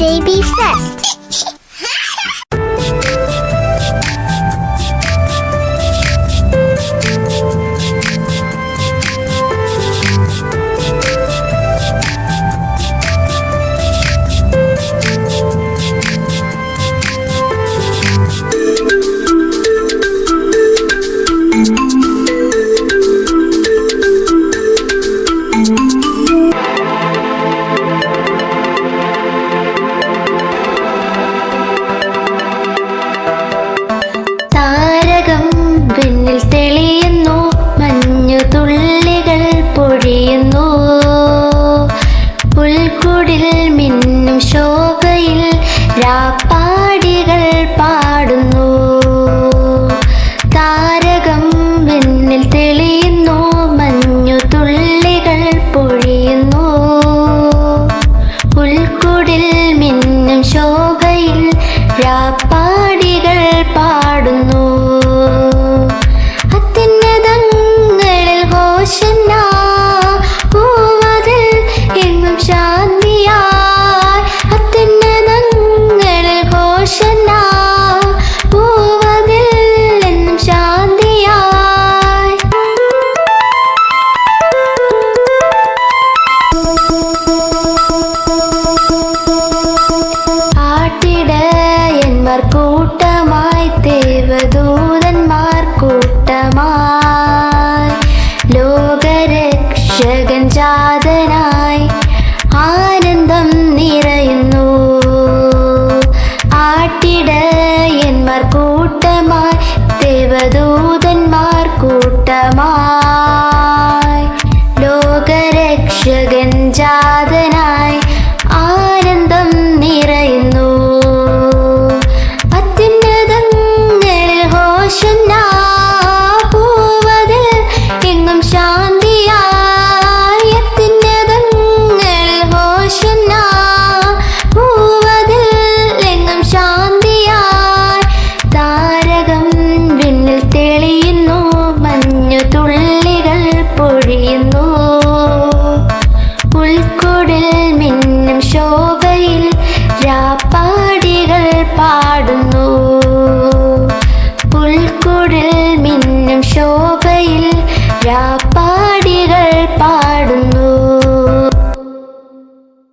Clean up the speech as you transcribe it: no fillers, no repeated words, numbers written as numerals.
JB Fest. പിന്നിൽ തെളിയുന്നു, മഞ്ഞു തുള്ളികൾ പൊഴിയുന്നു. പുൽക്കുടിൽ മിന്നും ശോഭയിൽ രാപ്പാടികൾ പാടുന്നു. താരകം പിന്നിൽ തെളിയുന്നു, മഞ്ഞു തുള്ളികൾ പൊഴിയുന്നു. പുൽക്കുടിൽ മിന്നും ശോഭയിൽ രാപ്പാടികൾ പാടുന്നു. കൂട്ടമായി ദേവദൂതന്മാർ കൂട്ടമായി ലോകരക്ഷകൻ ജാതനായി ആനന്ദം നിറയുന്നു. ആട്ടിടയന്മാർ കൂട്ടമായി ദേവദൂതന്മാർ കൂട്ടമായി ലോകരക്ഷകൻ ജാതനായി ആനന്ദം നിറയുന്നു. പുൽക്കുടിൽ മിന്നും ശോഭയിൽ രാപ്പാടികൾ പാടുന്നു.